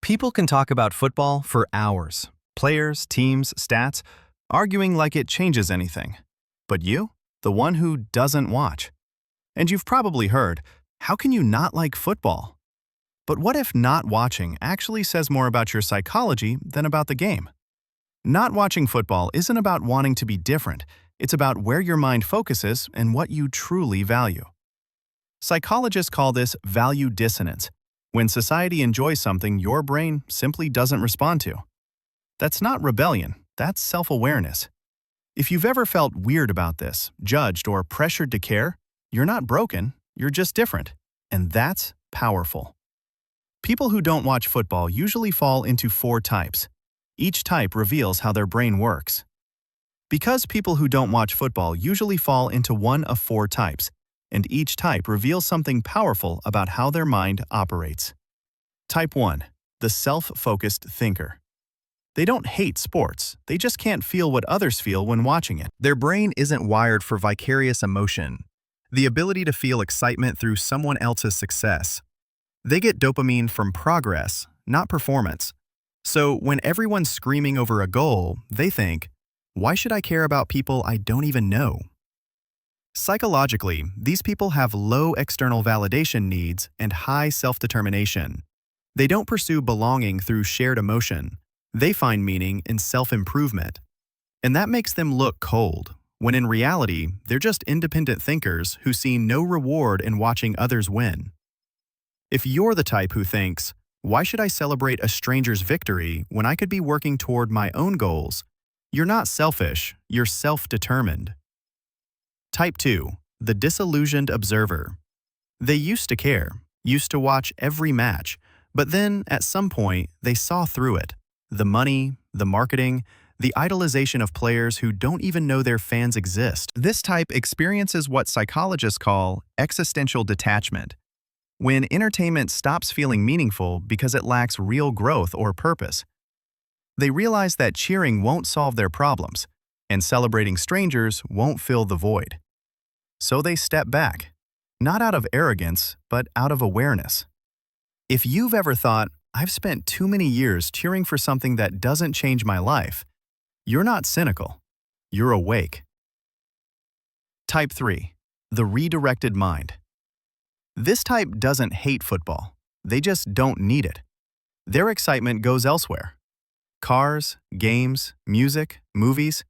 People can talk about football for hours. Players, teams, stats, arguing like it changes anything. But you? The one who doesn't watch. And you've probably heard, how can you not like football? But what if not watching actually says more about your psychology than about the game? Not watching football isn't about wanting to be different. It's about where your mind focuses and what you truly value. Psychologists call this value dissonance, when society enjoys something your brain simply doesn't respond to. That's not rebellion, that's self-awareness. If you've ever felt weird about this, judged, or pressured to care, you're not broken, you're just different. And that's powerful. People who don't watch football usually fall into 4 types. Each type reveals how their brain works. Because people who don't watch football usually fall into one of 4 types, and each type reveals something powerful about how their mind operates. Type 1. The self-focused thinker. They don't hate sports, they just can't feel what others feel when watching it. Their brain isn't wired for vicarious emotion, the ability to feel excitement through someone else's success. They get dopamine from progress, not performance. So when everyone's screaming over a goal, they think, why should I care about people I don't even know? Psychologically, these people have low external validation needs and high self-determination. They don't pursue belonging through shared emotion. They find meaning in self-improvement. And that makes them look cold, when in reality, they're just independent thinkers who see no reward in watching others win. If you're the type who thinks, why should I celebrate a stranger's victory when I could be working toward my own goals? You're not selfish, you're self-determined. Type 2. The disillusioned observer. They used to care, used to watch every match, but then, at some point, they saw through it. The money, the marketing, the idolization of players who don't even know their fans exist. This type experiences what psychologists call existential detachment, when entertainment stops feeling meaningful because it lacks real growth or purpose. They realize that cheering won't solve their problems, and celebrating strangers won't fill the void. So they step back, not out of arrogance, but out of awareness. If you've ever thought, I've spent too many years cheering for something that doesn't change my life, you're not cynical, you're awake. Type 3. The redirected mind. This type doesn't hate football, they just don't need it. Their excitement goes elsewhere. Cars, games, music, movies,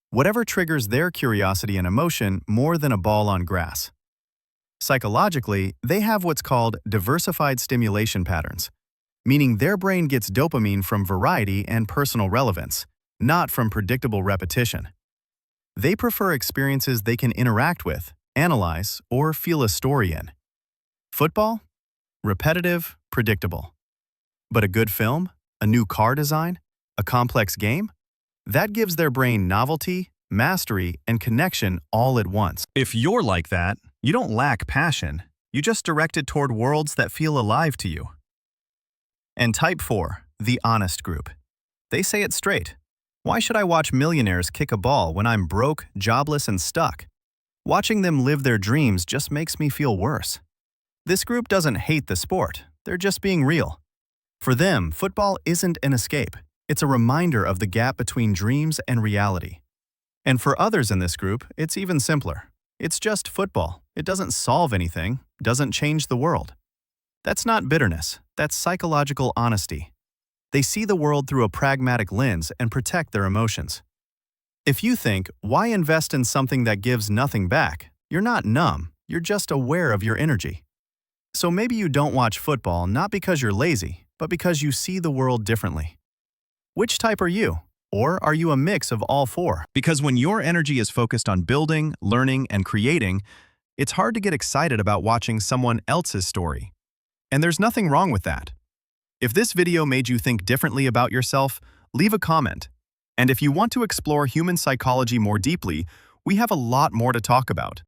whatever triggers their curiosity and emotion more than a ball on grass. Psychologically, they have what's called diversified stimulation patterns, meaning their brain gets dopamine from variety and personal relevance, not from predictable repetition. They prefer experiences they can interact with, analyze, or feel a story in. Football? Repetitive, predictable. But a good film? A new car design? A complex game? That gives their brain novelty, mastery, and connection all at once. If you're like that, you don't lack passion. You just direct it toward worlds that feel alive to you. And Type 4, the honest group. They say it straight. Why should I watch millionaires kick a ball when I'm broke, jobless, and stuck? Watching them live their dreams just makes me feel worse. This group doesn't hate the sport, they're just being real. For them, football isn't an escape. It's a reminder of the gap between dreams and reality. And for others in this group, it's even simpler. It's just football. It doesn't solve anything, doesn't change the world. That's not bitterness, that's psychological honesty. They see the world through a pragmatic lens and protect their emotions. If you think, why invest in something that gives nothing back? You're not numb, you're just aware of your energy. So maybe you don't watch football not because you're lazy, but because you see the world differently. Which type are you? Or are you a mix of all 4? Because when your energy is focused on building, learning, and creating, it's hard to get excited about watching someone else's story. And there's nothing wrong with that. If this video made you think differently about yourself, leave a comment. And if you want to explore human psychology more deeply, we have a lot more to talk about.